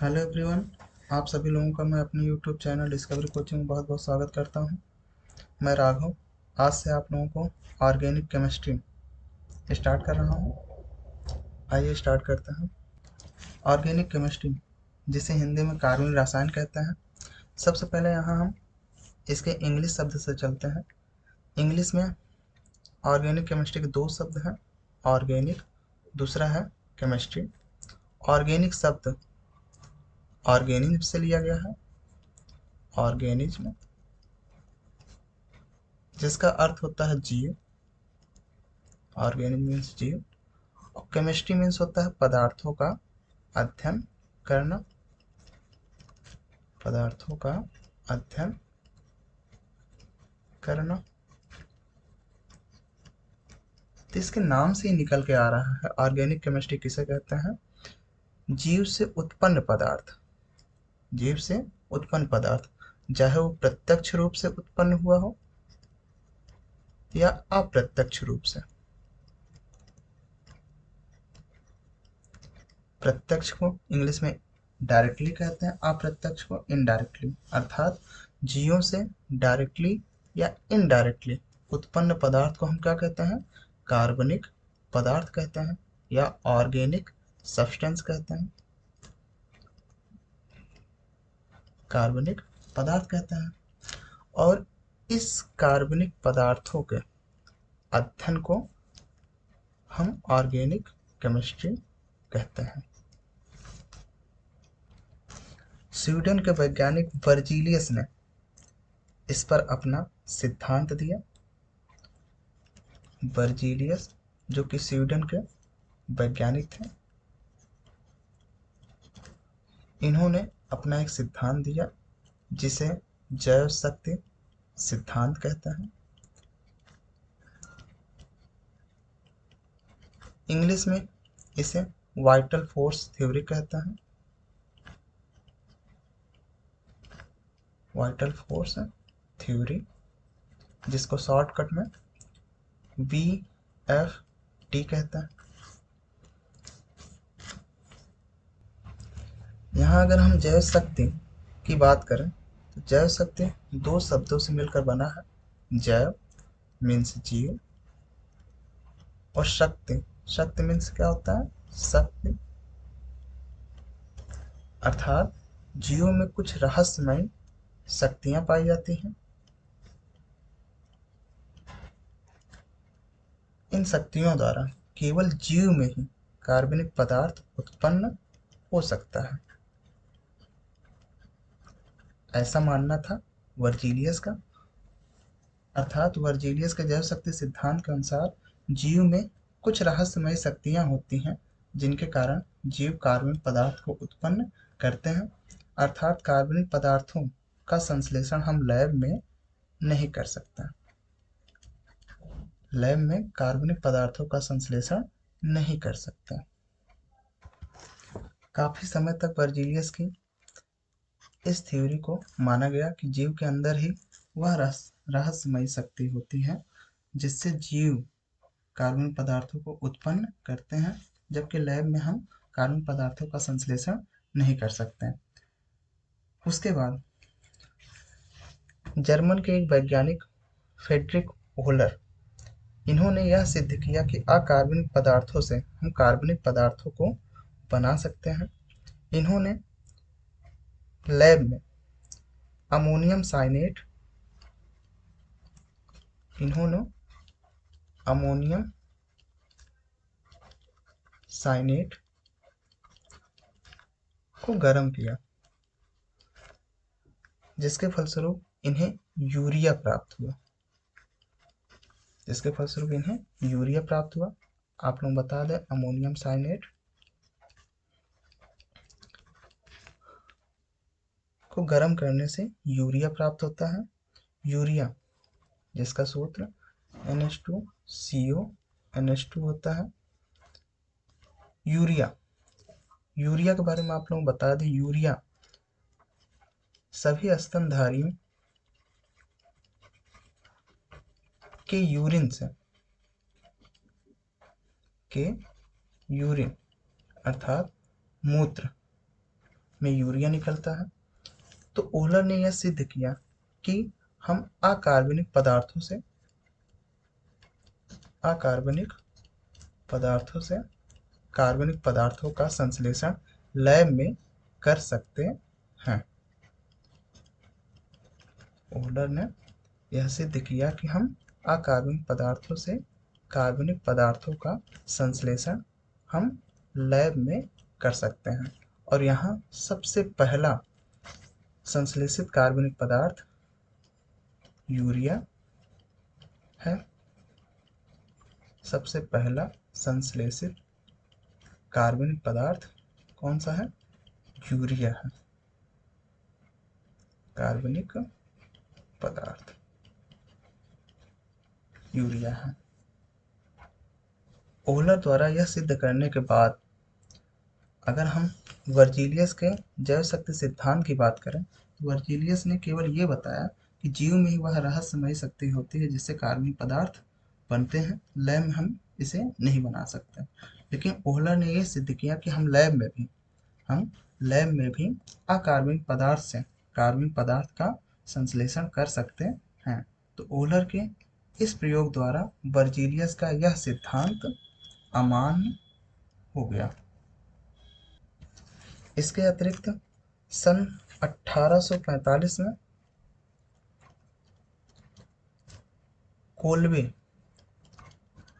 Hello everyone. आप सभी लोगों का मैं अपने यूट्यूब चैनल डिस्कवरी कोचिंग में बहुत बहुत स्वागत करता हूं। मैं राघव आज से आप लोगों को ऑर्गेनिक केमिस्ट्री स्टार्ट कर रहा हूं। आइए स्टार्ट करते हैं। ऑर्गेनिक केमिस्ट्री, जिसे हिंदी में कार्बनिक रसायन कहते हैं। सबसे पहले यहाँ हम इसके इंग्लिश शब्द से चलते हैं। इंग्लिश में ऑर्गेनिक केमिस्ट्री के दो शब्द हैं, ऑर्गेनिक, दूसरा है केमिस्ट्री। ऑर्गेनिक शब्द ऑर्गेनिज्म से लिया गया है, ऑर्गेनिज्म, जिसका अर्थ होता है जीव। ऑर्गेनिक मीन्स जीव। और केमिस्ट्री मीन्स होता है पदार्थों का अध्ययन करना, पदार्थों का अध्ययन करना। तो इसके नाम से ही निकल के आ रहा है ऑर्गेनिक केमिस्ट्री किसे कहते हैं। जीव से उत्पन्न पदार्थ, जीव से उत्पन्न पदार्थ, चाहे वो प्रत्यक्ष रूप से उत्पन्न हुआ हो या अप्रत्यक्ष रूप से। प्रत्यक्ष को इंग्लिश में डायरेक्टली कहते हैं, अप्रत्यक्ष को इनडायरेक्टली। अर्थात जीवों से डायरेक्टली या इनडायरेक्टली उत्पन्न पदार्थ को हम क्या कहते हैं, कार्बनिक पदार्थ कहते हैं या ऑर्गेनिक सब्सटेंस कहते हैं, कार्बनिक पदार्थ कहते हैं। और इस कार्बनिक पदार्थों के अध्ययन को हम ऑर्गेनिक केमिस्ट्री कहते हैं। स्वीडन के वैज्ञानिक वर्जीलियस ने इस पर अपना सिद्धांत दिया। वर्जीलियस, जो कि स्वीडन के वैज्ञानिक थे, इन्होंने अपना एक सिद्धांत दिया जिसे जैव शक्ति सिद्धांत कहते हैं। इंग्लिश में इसे वाइटल फोर्स थ्योरी कहते हैं, वाइटल फोर्स थ्योरी, जिसको शॉर्टकट में VFT कहते हैं। यहाँ अगर हम जैव शक्ति की बात करें तो जैव शक्ति दो शब्दों से मिलकर बना है। जैव मीन्स जीव और शक्ति, शक्ति मीन्स क्या होता है, शक्ति, अर्थात जीवों में कुछ रहस्यमय शक्तियां पाई जाती हैं। इन शक्तियों द्वारा केवल जीव में ही कार्बनिक पदार्थ उत्पन्न हो सकता है, ऐसा मानना था वर्जीलियस का। अर्थात वर्जीलियस के जैव शक्ति सिद्धांत के अनुसार जीव में कुछ रहस्यमय शक्तियां होती हैं जिनके कारण जीव कार्बनिक पदार्थ को उत्पन्न करते हैं। अर्थात कार्बनिक पदार्थों का संश्लेषण हम लैब में नहीं कर सकते, लैब में कार्बनिक पदार्थों का संश्लेषण नहीं कर सकते। काफी समय तक वर्जीलियस की इस थ्योरी को माना गया कि जीव के अंदर ही वह रहस्यमय शक्ति होती है जिससे जीव कार्बनिक पदार्थों को उत्पन्न करते हैं, जबकि लैब में हम कार्बनिक पदार्थों का संश्लेषण नहीं कर सकते। उसके बाद जर्मन के एक वैज्ञानिक फ्रेडरिक वोहलर, इन्होंने यह सिद्ध किया कि अकार्बनिक पदार्थों से हम कार्बनिक पदार्थों को बना सकते हैं। इन्होंने लैब में अमोनियम साइनेट, इन्होंने अमोनियम साइनेट को गर्म किया, जिसके फलस्वरूप इन्हें यूरिया प्राप्त हुआ, जिसके फलस्वरूप इन्हें यूरिया प्राप्त हुआ। आप लोग बता दें, अमोनियम साइनेट को गर्म करने से यूरिया प्राप्त होता है। यूरिया, जिसका सूत्र NH2CO NH2 होता है। यूरिया, यूरिया के बारे में आप लोग बता दें, यूरिया सभी स्तनधारियों के यूरिन से, के यूरिन अर्थात मूत्र में यूरिया निकलता है। तो ओहलर ने यह सिद्ध किया कि हम अकार्बनिक पदार्थों से कार्बनिक पदार्थों का संश्लेषण लैब में कर सकते हैं। ओहलर ने यह सिद्ध किया कि हम अकार्बनिक पदार्थों से कार्बनिक पदार्थों का संश्लेषण हम लैब में कर सकते हैं। और यहाँ सबसे पहला संश्लेषित कार्बनिक पदार्थ यूरिया है। सबसे पहला संश्लेषित कार्बनिक पदार्थ कौन सा है? यूरिया है। कार्बनिक पदार्थ यूरिया है। ओहलर द्वारा यह सिद्ध करने के बाद अगर हम वर्जीलियस के जैव शक्ति सिद्धांत की बात करें तो वर्जीलियस ने केवल ये बताया कि जीव में ही वह रहस्यमयी शक्ति होती है जिससे कार्बनिक पदार्थ बनते हैं, लैब में हम इसे नहीं बना सकते। लेकिन ओहलर ने ये सिद्ध किया कि हम लैब में भी अकार्बनिक पदार्थ से कार्बनिक पदार्थ का संश्लेषण कर सकते हैं। तो ओहलर के इस प्रयोग द्वारा वर्जीलियस का यह सिद्धांत अमान्य हो गया। इसके अतिरिक्त सन 1845 में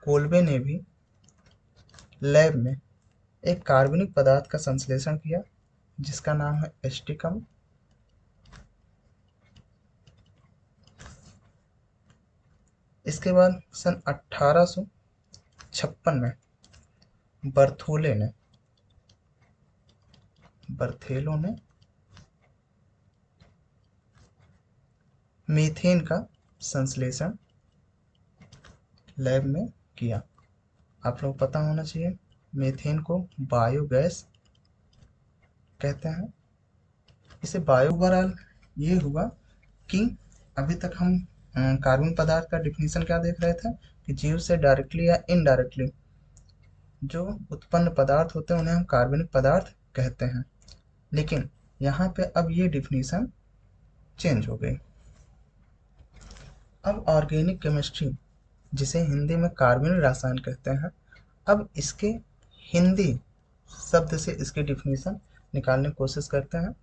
कोल्बे ने भी लैब में एक कार्बनिक पदार्थ का संश्लेषण किया जिसका नाम है एस्टिकम। इसके बाद सन 1856 में बर्थेलो ने मीथेन का संश्लेषण लैब में किया। आप लोग पता होना चाहिए मीथेन को बायोगैस कहते हैं। इसे ओवरऑल ये हुआ कि अभी तक हम कार्बन पदार्थ का डिफिनीशन क्या देख रहे थे कि जीव से डायरेक्टली या इनडायरेक्टली जो उत्पन्न पदार्थ होते हैं उन्हें हम कार्बनिक पदार्थ कहते हैं। लेकिन यहाँ पे अब ये डिफिनीशन चेंज हो गई। अब ऑर्गेनिक केमिस्ट्री, जिसे हिंदी में कार्बनिक रसायन कहते हैं, अब इसके हिंदी शब्द से इसकी डिफिनीशन निकालने की कोशिश करते हैं।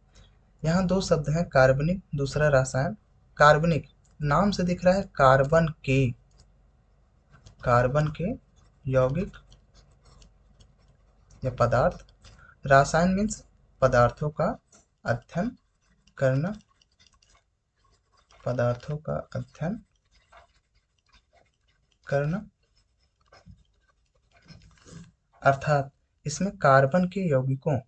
यहाँ दो शब्द हैं, कार्बनिक, दूसरा रसायन। कार्बनिक नाम से दिख रहा है कार्बन के यौगिक या पदार्थ। रासायन मीन्स पदार्थों का अध्ययन करना, अर्थात इसमें कार्बन के यौगिकों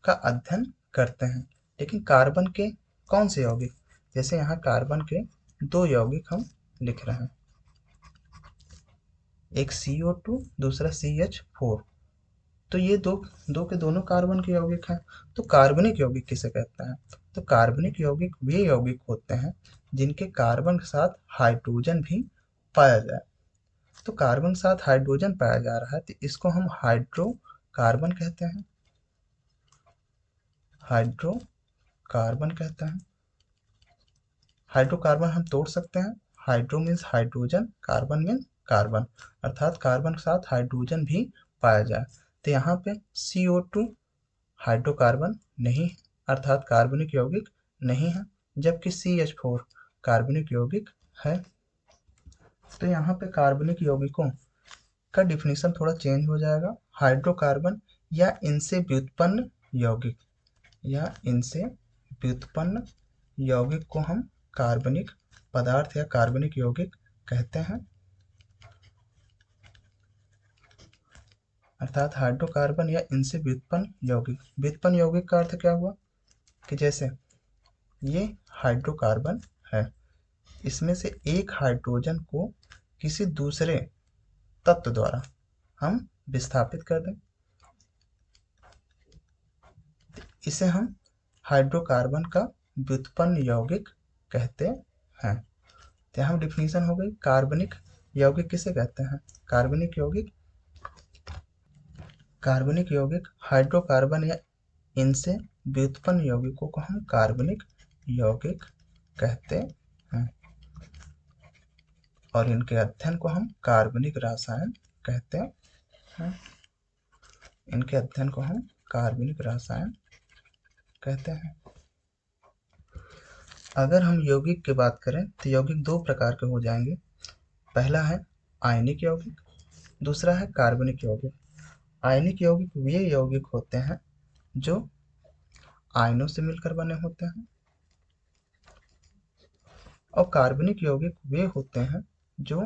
का अध्ययन करते हैं। लेकिन कार्बन के कौन से यौगिक? जैसे यहाँ कार्बन के दो यौगिक हम लिख रहे हैं, एक CO2, दूसरा CH4। तो ये दो के दोनों कार्बन के यौगिक हैं। तो कार्बनिक यौगिक किसे कहते हैं? तो कार्बनिक यौगिक वे यौगिक होते हैं जिनके कार्बन के साथ हाइड्रोजन भी पाया जाए। तो कार्बन के साथ हाइड्रोजन पाया जा रहा है तो इसको हम हाइड्रोकार्बन कहते हैं। हाइड्रोकार्बन हम तोड़ सकते हैं। Hydro means hydrogen, carbon means carbon, अर्थात कार्बन के साथ हाइड्रोजन भी पाया जाए। तो यहाँ पे CO2 हाइड्रोकार्बन नहीं, अर्थात कार्बनिक यौगिक नहीं है, जबकि CH4 कार्बनिक यौगिक है। तो यहाँ पे कार्बनिक यौगिकों का डिफिनीशन थोड़ा चेंज हो जाएगा। हाइड्रोकार्बन या इनसे व्युत्पन्न यौगिक को हम कार्बनिक पदार्थ या कार्बनिक यौगिक कहते हैं। अर्थात हाइड्रोकार्बन या इनसे व्युत्पन्न यौगिक का अर्थ क्या हुआ कि जैसे ये हाइड्रोकार्बन है, इसमें से एक हाइड्रोजन को किसी दूसरे तत्व द्वारा हम विस्थापित कर दें, इसे हम हाइड्रोकार्बन का व्युत्पन्न यौगिक कहते हैं। तो यहाँ डिफिनीशन हो गई। कार्बनिक यौगिक किसे कहते हैं? कार्बनिक यौगिक हाइड्रोकार्बन या इनसे व्युत्पन्न यौगिकों को हम कार्बनिक यौगिक कहते हैं और इनके अध्ययन को हम कार्बनिक रसायन कहते हैं। इनके अध्ययन को हम कार्बनिक रसायन कहते हैं। अगर हम यौगिक की बात करें तो यौगिक दो प्रकार के हो जाएंगे। पहला है आयनिक यौगिक, दूसरा है कार्बनिक यौगिक। आयनिक यौगिक वे यौगिक होते हैं जो आयनों से मिलकर बने होते हैं और कार्बनिक यौगिक वे होते हैं जो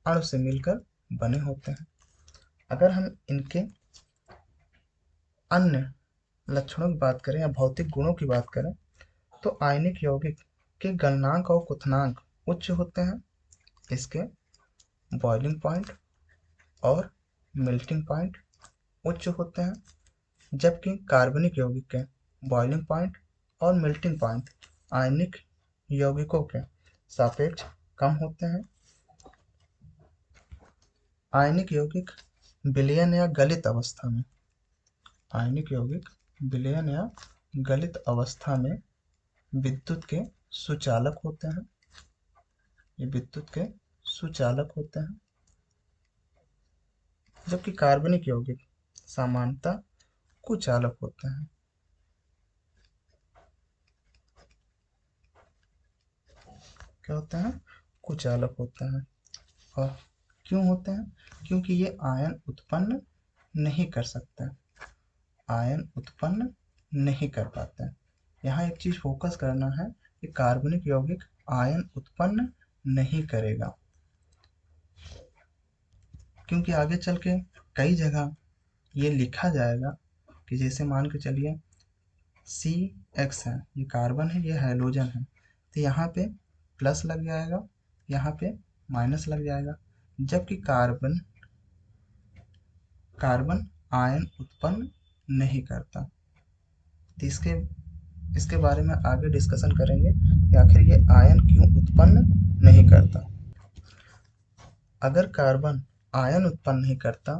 अणु से मिलकर बने होते हैं। अगर हम इनके अन्य लक्षणों की बात करें या भौतिक गुणों की बात करें तो आयनिक यौगिक के गलनांक और क्वथनांक उच्च होते हैं। इसके बॉइलिंग पॉइंट और मेल्टिंग पॉइंट उच्च होते हैं, जबकि कार्बनिक यौगिक के बॉइलिंग पॉइंट और मेल्टिंग पॉइंट आयनिक यौगिकों के सापेक्ष कम होते हैं। आयनिक यौगिक विलयन या गलित अवस्था में आयनिक यौगिक विलयन या गलित अवस्था में विद्युत के सुचालक होते हैं। ये विद्युत के सुचालक होते हैं, जबकि कार्बनिक यौगिक सामान्यतः कुचालक होते हैं। क्या होते हैं? कुचालक होते हैं। और क्यों होते हैं? क्योंकि ये आयन उत्पन्न नहीं कर सकते, आयन उत्पन्न नहीं कर पाते। यहाँ एक चीज फोकस करना है कि कार्बनिक यौगिक आयन उत्पन्न नहीं करेगा, क्योंकि आगे चल के कई जगह ये लिखा जाएगा कि जैसे मान के चलिए CX है, ये कार्बन है, ये हाइड्रोजन है, तो यहाँ पे प्लस लग जाएगा, यहाँ पे माइनस लग जाएगा, जबकि कार्बन आयन उत्पन्न नहीं करता। तो इसके बारे में आगे डिस्कशन करेंगे कि आखिर ये आयन क्यों उत्पन्न नहीं करता। अगर कार्बन आयन उत्पन्न नहीं करता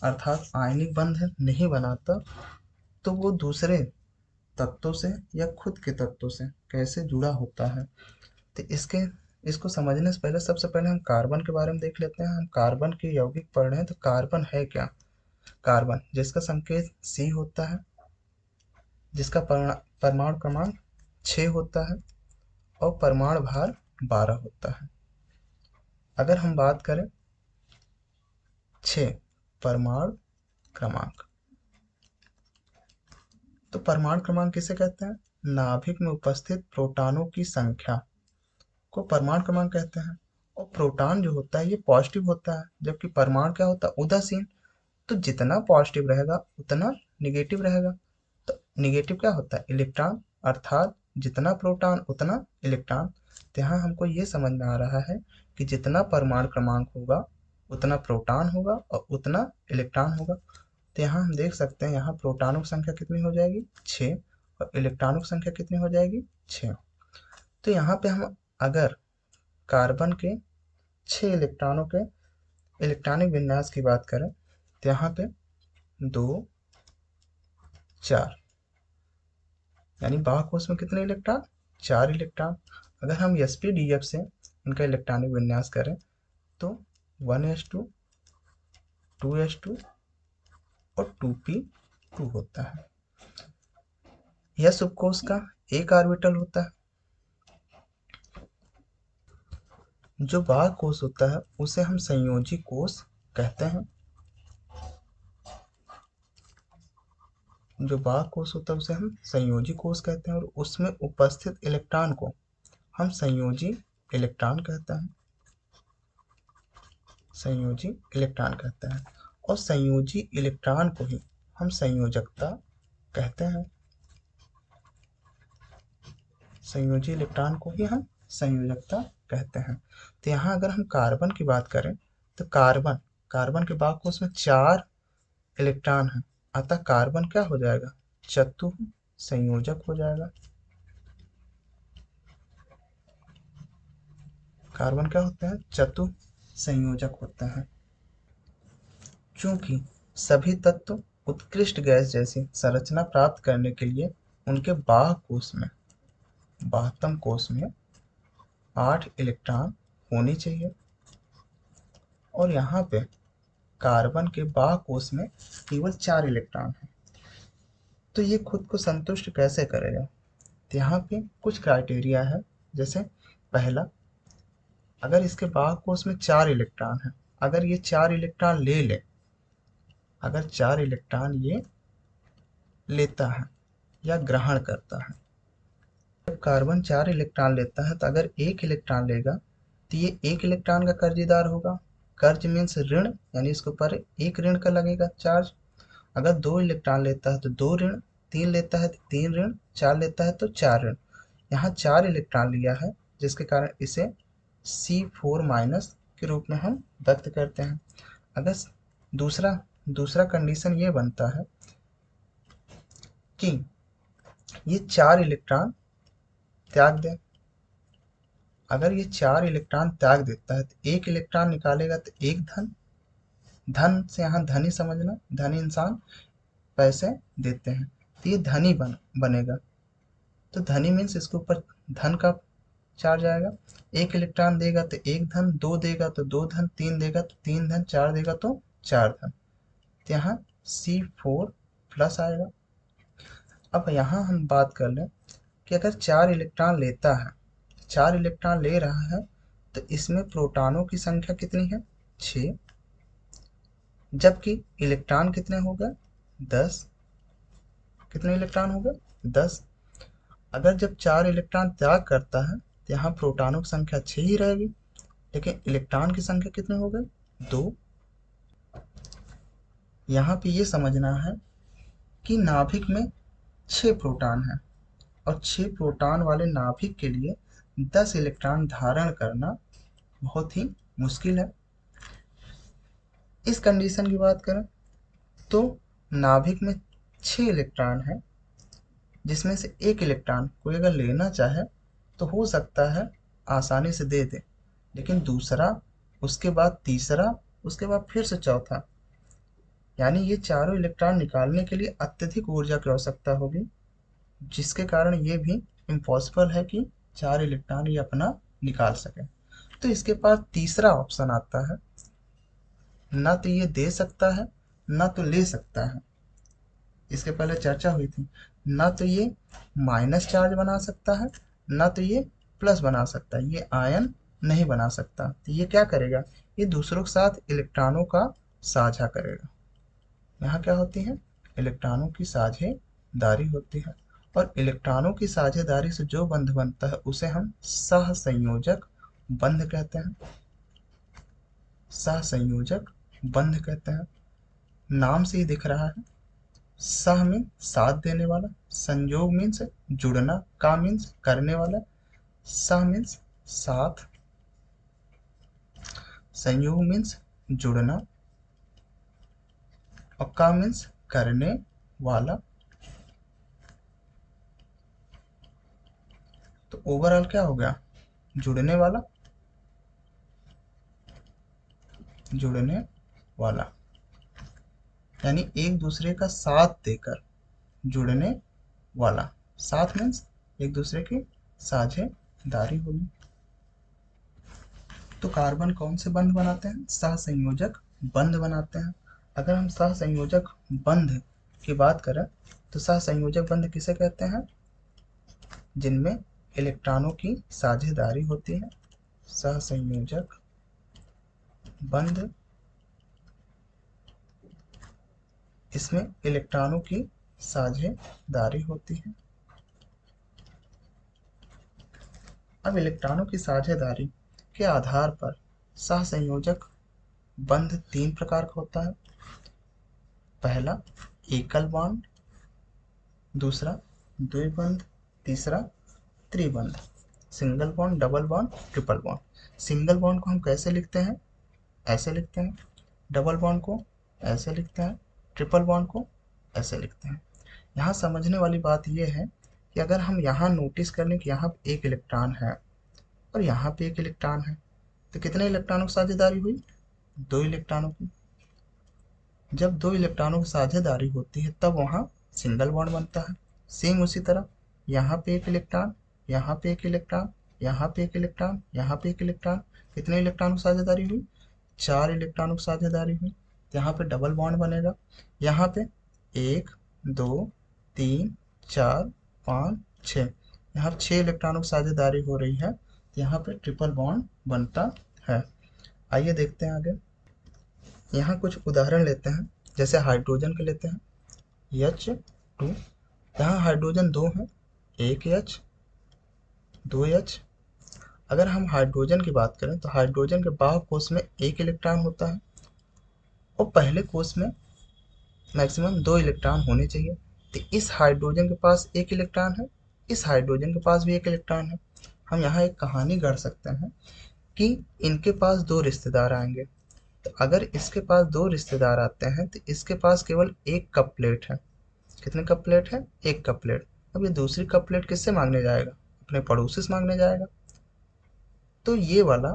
अर्थात आयनिक बंध नहीं बनाता तो वो दूसरे तत्वों से या खुद के तत्वों से कैसे जुड़ा होता है। तो इसको समझने से पहले सबसे पहले हम कार्बन के बारे में देख लेते हैं। हम कार्बन के यौगिक पढ़ रहे हैं तो कार्बन है क्या? कार्बन जिसका संकेत C होता है, जिसका परमाणु क्रमांक 6 होता है और परमाणु भार 12 होता है। अगर हम बात करें 6 परमाणु क्रमांक, तो परमाणु क्रमांक किसे कहते हैं? नाभिक में उपस्थित प्रोटॉनों की संख्या को परमाणु क्रमांक कहते हैं। और प्रोटॉन जो होता है ये पॉजिटिव होता है, जबकि परमाणु क्या होता है? उदासीन। तो जितना पॉजिटिव रहेगा उतना निगेटिव रहेगा। तो निगेटिव क्या होता है? इलेक्ट्रॉन, अर्थात जितना प्रोटॉन उतना इलेक्ट्रॉन। तो यहाँ हमको ये समझ में आ रहा है कि जितना परमाणु क्रमांक होगा उतना प्रोटॉन होगा और उतना इलेक्ट्रॉन होगा। तो यहाँ हम देख सकते हैं, यहाँ प्रोटॉनों की संख्या कितनी हो जाएगी? 6 और इलेक्ट्रॉनों की संख्या कितनी हो जाएगी? 6। तो यहाँ पे हम अगर कार्बन के 6 इलेक्ट्रॉनों के इलेक्ट्रॉनिक विन्यास की बात करें तो यहाँ पे 2 4 यानी बाह्य कोश में कितने इलेक्ट्रॉन? 4 इलेक्ट्रॉन। अगर हम sp-df से इनका इलेक्ट्रॉनिक विन्यास करें तो 1s2 2s2 और 2p2 होता है। यह उपकोश का एक ऑर्बिटल होता है। जो बाह्य कोश होता है उसे हम संयोजी कोश कहते हैं। जो बाह्य कोश होता है उसे हम संयोजी कोश कहते हैं और उसमें उपस्थित इलेक्ट्रॉन को हम संयोजी इलेक्ट्रॉन कहते हैं। संयोजी इलेक्ट्रॉन कहते हैं और संयोजी इलेक्ट्रॉन को ही हम संयोजकता कहते हैं। संयोजी इलेक्ट्रॉन को ही हम संयोजकता कहते हैं। तो यहाँ अगर हम कार्बन की बात करें तो कार्बन के बाह्य कोश में 4 इलेक्ट्रॉन है, अतः कार्बन क्या हो जाएगा? चतुः संयोजक हो जाएगा। कार्बन क्या होते हैं? चतुः संयोजक होते हैं। चूंकि सभी तत्व उत्कृष्ट गैस जैसी संरचना प्राप्त करने के लिए उनके बाह्य कोश में, बाह्यतम कोश में 8 इलेक्ट्रॉन होने चाहिए और यहाँ पे कार्बन के बाह्य कोश में केवल 4 इलेक्ट्रॉन है। तो ये खुद को संतुष्ट कैसे करेगा? तो यहाँ पे कुछ क्राइटेरिया है। जैसे पहला, अगर इसके बाह्य कोश में 4 इलेक्ट्रॉन है, अगर ये 4 इलेक्ट्रॉन ले ले, अगर 4 इलेक्ट्रॉन ये लेता है या ग्रहण करता है, जब कार्बन 4 इलेक्ट्रॉन लेता है तो अगर 1 इलेक्ट्रॉन लेगा तो ये 1 इलेक्ट्रॉन का कर्जदार होगा। कर्ज मीन्स ऋण, यानी इसके ऊपर 1 ऋण का लगेगा चार्ज। अगर 2 इलेक्ट्रॉन लेता है तो 2 ऋण, 3 लेता है तो 3 ऋण, 4 लेता है तो 4 ऋण। यहाँ 4 इलेक्ट्रॉन लिया है जिसके कारण इसे C4 माइनस के रूप में हम व्यक्त करते हैं। अगर दूसरा दूसरा कंडीशन ये बनता है कि ये 4 इलेक्ट्रॉन त्याग दे। अगर ये 4 इलेक्ट्रॉन त्याग देता है तो 1 इलेक्ट्रॉन निकालेगा तो 1 धन, धन से यहाँ धनी समझना, धनी इंसान पैसे देते हैं तो ये धनी बनेगा। तो धनी मीन्स इसके ऊपर धन का चार्ज आएगा। 1 इलेक्ट्रॉन देगा तो 1 धन, 2 देगा तो 2 धन, 3 देगा तो 3 धन, 4 देगा तो 4 धन। तो यहाँ C4 प्लस आएगा। अब यहाँ हम बात कर लें कि अगर 4 इलेक्ट्रॉन लेता है, 4 इलेक्ट्रॉन ले रहा है तो इसमें प्रोटॉनों की संख्या कितनी है? 6, जबकि इलेक्ट्रॉन कितने हो गए? 10। कितने इलेक्ट्रॉन हो गए? 10। अगर जब 4 इलेक्ट्रॉन त्याग करता है तो यहाँ प्रोटॉनों की संख्या 6 ही रहेगी, लेकिन इलेक्ट्रॉन की संख्या कितने हो गए? 2। यहाँ पे ये समझना है कि नाभिक में 6 प्रोटॉन है और 6 प्रोटॉन वाले नाभिक के लिए 10 इलेक्ट्रॉन धारण करना बहुत ही मुश्किल है। इस कंडीशन की बात करें तो नाभिक में 6 इलेक्ट्रॉन है, जिसमें से 1 इलेक्ट्रॉन कोई अगर लेना चाहे तो हो सकता है आसानी से दे दे, लेकिन दूसरा, उसके बाद तीसरा, उसके बाद फिर से चौथा, यानी ये चारों इलेक्ट्रॉन निकालने के लिए अत्यधिक ऊर्जा की आवश्यकता होगी, जिसके कारण ये भी इम्पॉसिबल है कि 4 इलेक्ट्रॉन ये अपना निकाल सके। तो इसके पास तीसरा ऑप्शन आता है, ना तो ये दे सकता है ना तो ले सकता है। इसके पहले चर्चा हुई थी, ना तो ये माइनस चार्ज बना सकता है ना तो ये प्लस बना सकता है, ये आयन नहीं बना सकता। तो ये क्या करेगा? ये दूसरों के साथ इलेक्ट्रॉनों का साझा करेगा। यहाँ क्या होती है? इलेक्ट्रॉनों की साझेदारी होती है और इलेक्ट्रॉनों की साझेदारी से जो बंध बनता है उसे हम सहसंयोजक बंध कहते हैं। सहसंयोजक बंध कहते हैं। नाम से ही दिख रहा है, सह में साथ देने वाला, संयोग मीन्स जुड़ना, का मीन्स करने वाला, सह मीन्स साथ, संयोग मीन्स जुड़ना और का मीन्स करने वाला। तो ओवरऑल क्या हो गया? जुड़ने वाला, जुड़ने वाला, यानी एक दूसरे का साथ देकर जुड़ने वाला। साथ मीन्स एक दूसरे की साझेदारी होगी। तो कार्बन कौन से बंध बनाते हैं? सहसंयोजक बंध बनाते हैं। अगर हम सहसंयोजक बंध की बात करें तो सहसंयोजक बंध किसे कहते हैं? जिनमें इलेक्ट्रॉनों की साझेदारी होती है। सहसंयोजक बंध, इसमें इलेक्ट्रॉनों की साझेदारी होती है। अब इलेक्ट्रॉनों की साझेदारी के आधार पर सहसंयोजक बंध 3 प्रकार का होता है। पहला एकल बॉन्ड, दूसरा द्विबंध, तीसरा त्रिबंध। Single bond, double bond, triple bond. Single bond को हम कैसे लिखते हैं? ऐसे लिखते हैं। डबल बॉन्ड को ऐसे लिखते हैं। ट्रिपल बॉन्ड को ऐसे लिखते हैं। यहाँ समझने वाली बात यह है कि अगर हम यहाँ नोटिस कर लें कि यहाँ एक इलेक्ट्रॉन है और यहाँ पे एक इलेक्ट्रॉन है, तो कितने इलेक्ट्रॉनों की साझेदारी हुई? 2 इलेक्ट्रॉनों की। जब 2 इलेक्ट्रॉनों की साझेदारी होती है तब वहाँ सिंगल बॉन्ड बनता है। सेम उसी तरह यहाँ पे एक इलेक्ट्रॉन, यहाँ पे एक इलेक्ट्रॉन, यहाँ पे एक इलेक्ट्रॉन, यहाँ पे एक इलेक्ट्रॉन, कितने इलेक्ट्रॉनों की साझेदारी हुई? 4 इलेक्ट्रॉनों की साझेदारी हुई। तो यहाँ पे डबल बॉन्ड बनेगा। यहाँ पे 1 2 3 4 5 6, यहाँ 6 इलेक्ट्रॉनों की साझेदारी हो रही है, तो यहाँ पे ट्रिपल बॉन्ड बनता है। आइए देखते हैं आगे। यहाँ कुछ उदाहरण लेते हैं, जैसे हाइड्रोजन के लेते हैं, H2। यहाँ हाइड्रोजन 2 है, एक H, 2 H। अगर हम हाइड्रोजन की बात करें तो हाइड्रोजन के बाह्य कोश में एक इलेक्ट्रॉन होता है और पहले कोश में मैक्सिमम 2 इलेक्ट्रॉन होने चाहिए। तो इस हाइड्रोजन के पास एक इलेक्ट्रॉन है, इस हाइड्रोजन के पास भी एक इलेक्ट्रॉन है। हम यहाँ एक कहानी गढ़ सकते हैं कि इनके पास 2 रिश्तेदार आएंगे। तो अगर इसके पास 2 रिश्तेदार आते हैं तो इसके पास केवल एक कप प्लेट है। कितने कप प्लेट है? एक कप प्लेट। अब ये दूसरी कप प्लेट किससे मांगने जाएगा? अपने पड़ोसी से मांगने जाएगा। तो ये वाला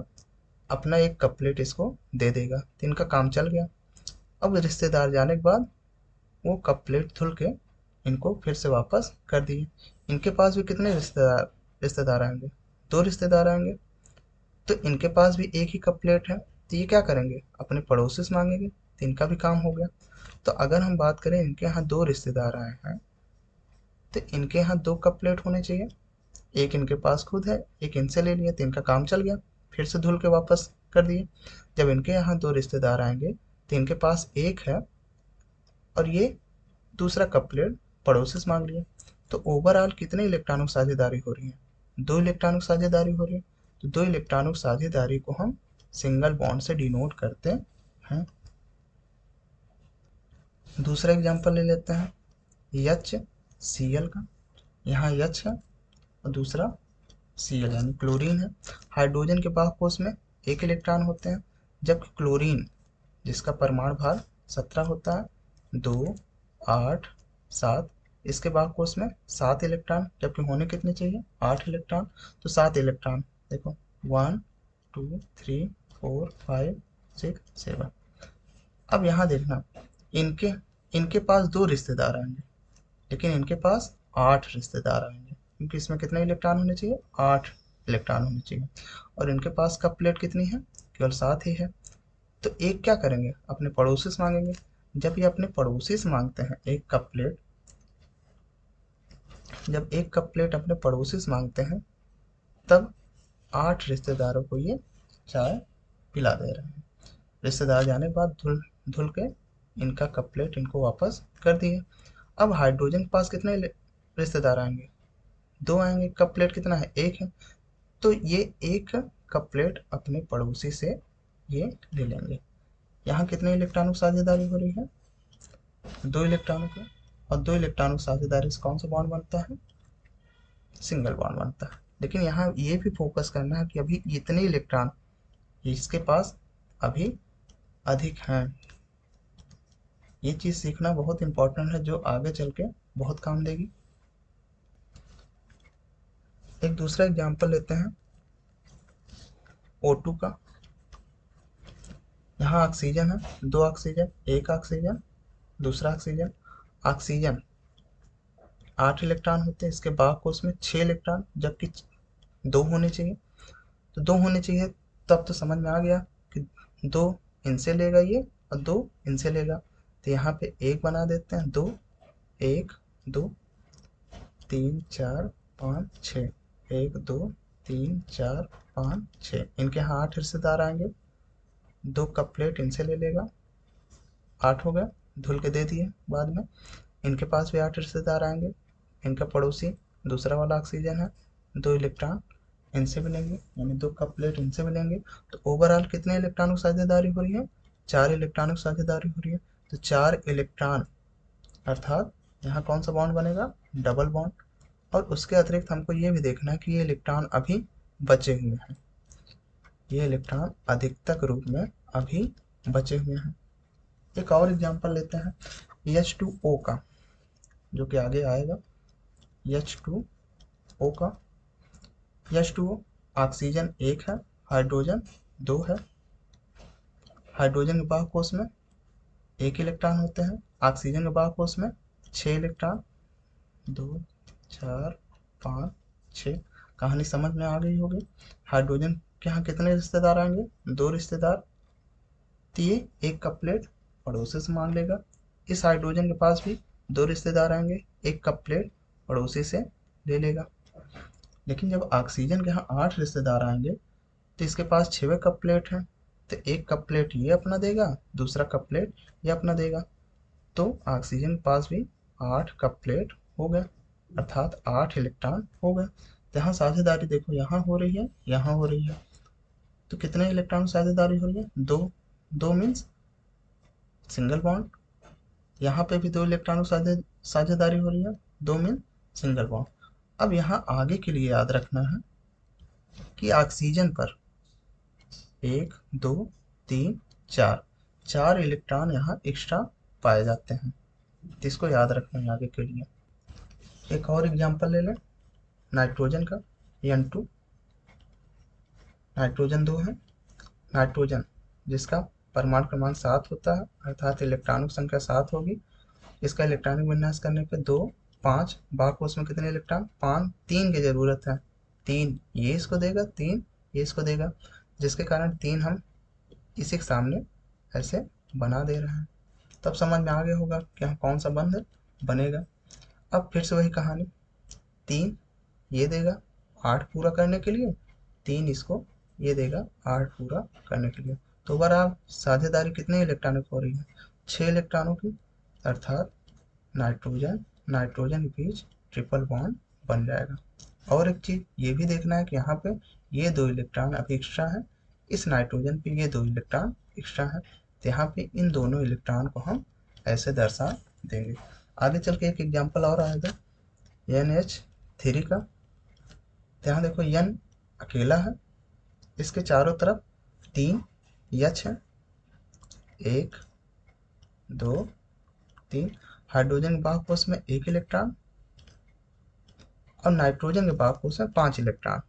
अपना एक कप प्लेट इसको दे देगा, तो इनका काम चल गया। अब रिश्तेदार जाने के बाद वो कप प्लेट धुल के इनको फिर से वापस कर दिए। इनके पास भी कितने रिश्तेदार रिश्तेदार आएंगे? 2 रिश्तेदार आएंगे। तो इनके पास भी एक ही कप प्लेट है, तो ये क्या करेंगे? अपने पड़ोसी से मांगेंगे, तो इनका भी काम हो गया। तो अगर हम बात करें इनके यहाँ 2 रिश्तेदार आए हैं, तो इनके यहाँ 2 कप प्लेट होने चाहिए। एक इनके पास खुद है, एक इनसे ले लिया, तो इनका काम चल गया, फिर से धुल के वापस कर दिए। जब इनके यहाँ 2 रिश्तेदार आएंगे तो इनके पास एक है और ये दूसरा कप प्लेट पड़ोसी से मांग लिया। तो ओवरऑल कितने इलेक्ट्रॉनों की साझेदारी हो रही है? 2 इलेक्ट्रॉनों की साझेदारी हो रही है। तो 2 इलेक्ट्रॉनों की साझेदारी को हम सिंगल बॉन्ड से डिनोट करते हैं। दूसरा एग्जांपल ले लेते हैं, HCl का। यहाँ H है और दूसरा Cl यानी क्लोरीन है। हाइड्रोजन के बाह्य कोश में एक इलेक्ट्रॉन होते हैं, जबकि क्लोरीन जिसका परमाणु भार 17 होता है, 2 8 7, इसके बाह्य कोश में 7 इलेक्ट्रॉन, जबकि होने कितने चाहिए? 8 इलेक्ट्रॉन। तो 7 इलेक्ट्रॉन देखो, 1 2 3 4 5 6 7। अब यहाँ देखना, इनके इनके पास 2 रिश्तेदार आएंगे, लेकिन इनके पास 8 रिश्तेदार आएंगे, क्योंकि इसमें कितने इलेक्ट्रॉन होने चाहिए? 8 इलेक्ट्रॉन होने चाहिए। और इनके पास कप प्लेट कितनी है? केवल 7 ही है। तो एक क्या करेंगे? अपने पड़ोसी से मांगेंगे। जब ये अपने पड़ोसी से मांगते हैं एक कप प्लेट, जब एक कप प्लेट अपने पड़ोसी से मांगते हैं, तब 8 रिश्तेदारों को ये चाय पिला दे रहे हैं। रिश्तेदार जाने के बाद धुल धुल के इनका कप प्लेट इनको वापस कर दिए। अब हाइड्रोजन के पास कितने रिश्तेदार आएंगे? 2 आएंगे। कप प्लेट कितना है? एक है। तो ये एक कप प्लेट अपने पड़ोसी से ये ले लेंगे। यहाँ कितने इलेक्ट्रॉनों की साझेदारी हो रही है? 2 इलेक्ट्रॉनों की। और 2 इलेक्ट्रॉनों की साझेदारी से कौन सा बॉन्ड बनता है? सिंगल बॉन्ड बनता है। लेकिन यहाँ ये भी फोकस करना है कि अभी इतने इलेक्ट्रॉन इसके पास अभी अधिक हैं। ये चीज़ सीखना बहुत इंपॉर्टेंट है, जो आगे चल के बहुत काम देगी। एक दूसरा एग्जांपल लेते हैं O2 का। यहाँ ऑक्सीजन है, 2 ऑक्सीजन, एक ऑक्सीजन, दूसरा ऑक्सीजन। ऑक्सीजन 8 इलेक्ट्रॉन होते हैं, इसके बाह्य कोश में 6 इलेक्ट्रॉन, जबकि 2 होने चाहिए। तो 2 होने चाहिए, तब तो समझ में आ गया कि 2 इनसे लेगा ये और 2 इनसे लेगा। तो यहाँ पे एक बना देते हैं, 2 1 2 3 4 5 6, 1 2 3 4 5 6। इनके यहाँ 8 रिश्तेदार आएंगे, 2 कप प्लेट इनसे ले लेगा, 8 हो गया, धुल के दे दिए बाद में। इनके पास भी 8 रिश्तेदार आएंगे, इनका पड़ोसी दूसरा वाला ऑक्सीजन है, 2 इलेक्ट्रॉन इनसे भी लेंगे, यानी 2 कप प्लेट इनसे भी लेंगे। तो ओवरऑल कितने इलेक्ट्रॉनों की साझेदारी हो रही है? 4 इलेक्ट्रॉनों की साझेदारी हो रही है। तो 4 इलेक्ट्रॉन, अर्थात यहाँ कौन सा बॉन्ड बनेगा? Double bond. और उसके अतिरिक्त हमको ये भी देखना है कि ये इलेक्ट्रॉन अभी बचे हुए हैं, ये इलेक्ट्रॉन अधिकतक रूप में अभी बचे हुए हैं। एक और एग्जांपल लेते हैं H2O का, जो कि आगे आएगा। H2O का, H2O ऑक्सीजन 1 है, हाइड्रोजन 2 है। हाइड्रोजन के बाह्य कोश में 1 इलेक्ट्रॉन होते हैं, ऑक्सीजन के बाह्य कोश में 6 इलेक्ट्रॉन, 2 4 5 6। कहानी समझ में आ गई होगी। हाइड्रोजन के यहाँ कितने रिश्तेदार आएंगे? 2 रिश्तेदार। तो ये एक कप प्लेट पड़ोसी से मांग लेगा। इस हाइड्रोजन के पास भी 2 रिश्तेदार आएंगे, एक कप प्लेट पड़ोसी से ले लेगा। लेकिन जब ऑक्सीजन के यहाँ 8 रिश्तेदार आएंगे तो इसके पास 6 कप प्लेट हैं। तो एक कप प्लेट ये अपना देगा, दूसरा कप प्लेट ये अपना देगा। तो ऑक्सीजन के पास भी 8 कप प्लेट हो गए, अर्थात 8 इलेक्ट्रॉन हो गए। तो यहाँ साझेदारी देखो, यहाँ हो रही है, यहाँ हो रही है। तो कितने इलेक्ट्रॉन साझेदारी हो रही है? 2। 2 मीन्स सिंगल बॉन्ड। यहाँ पे भी 2 इलेक्ट्रॉनों साझेदारी हो रही है, 2 मीन सिंगल बॉन्ड। अब यहाँ आगे के लिए याद रखना है कि ऑक्सीजन पर 1 2 3 4 4 इलेक्ट्रॉन यहाँ एक्स्ट्रा पाए जाते हैं। तो इसको याद रखना है आगे के लिए। एक और एग्जांपल ले लें नाइट्रोजन का, N2। नाइट्रोजन 2 है। नाइट्रोजन जिसका परमाणु क्रमांक 7 होता है, अर्थात इलेक्ट्रॉनों की संख्या 7 होगी। इसका इलेक्ट्रॉनिक विन्यास करने पे 2 5 बाकोस में कितने इलेक्ट्रॉन? 5। 3 की जरूरत है, 3 ये इसको देगा, 3 ये इसको देगा, जिसके कारण 3 हम इसी के सामने ऐसे बना दे रहे हैं। तब समझ में आ गया होगा कि यहाँ कौन सा बंध बनेगा। अब फिर से वही कहानी, 3 ये देगा 8 पूरा करने के लिए, 3 इसको ये देगा 8 पूरा करने के लिए। तो ओवरऑल साझेदारी कितने इलेक्ट्रॉनों की हो रही है? 6 इलेक्ट्रॉनों की, अर्थात नाइट्रोजन नाइट्रोजन के बीच ट्रिपल बॉन्ड बन जाएगा। और एक चीज ये भी देखना है कि यहाँ पे ये 2 इलेक्ट्रॉन अभी एक्स्ट्रा है, इस नाइट्रोजन पे ये 2 इलेक्ट्रॉन एक्स्ट्रा है। तो यहाँ पे इन दोनों इलेक्ट्रॉन को हम ऐसे दर्शा देंगे। आगे चल के एक एग्जाम्पल और आएगा NH3 का। तो यहाँ देखो N अकेला है, इसके चारों तरफ 3 H है, 1 2 3। हाइड्रोजन के बाहुकोश में 1 इलेक्ट्रॉन और नाइट्रोजन के बाहुकोश में 5 इलेक्ट्रॉन।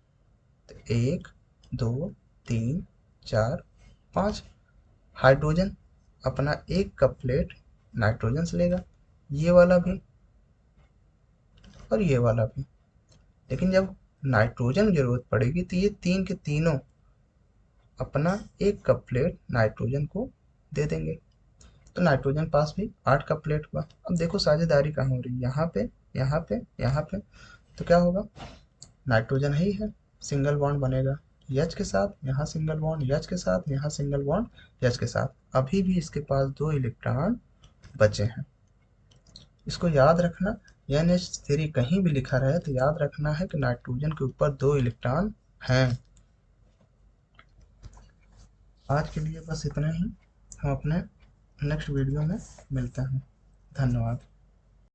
तो 1 2 3 4 5। हाइड्रोजन अपना एक कप प्लेट नाइट्रोजन से लेगा, ये वाला भी और ये वाला भी। लेकिन जब नाइट्रोजन की जरूरत पड़ेगी तो ये 3 के तीनों अपना एक कप प्लेट नाइट्रोजन को दे देंगे। तो नाइट्रोजन पास भी 8 कप प्लेट हुआ। अब देखो साझेदारी कहाँ हो रही है, यहाँ पे यहाँ पे यहाँ पे। तो क्या होगा, नाइट्रोजन ही है, सिंगल बॉन्ड बनेगा H के साथ, यहाँ सिंगल बॉन्ड H के साथ, यहाँ सिंगल बॉन्ड H के साथ। अभी भी इसके पास 2 इलेक्ट्रॉन बचे हैं। इसको याद रखना, NH3 कहीं भी लिखा रहे तो याद रखना है कि नाइट्रोजन के ऊपर 2 इलेक्ट्रॉन हैं। आज के लिए बस इतना ही, हम अपने नेक्स्ट वीडियो में मिलते हैं। धन्यवाद।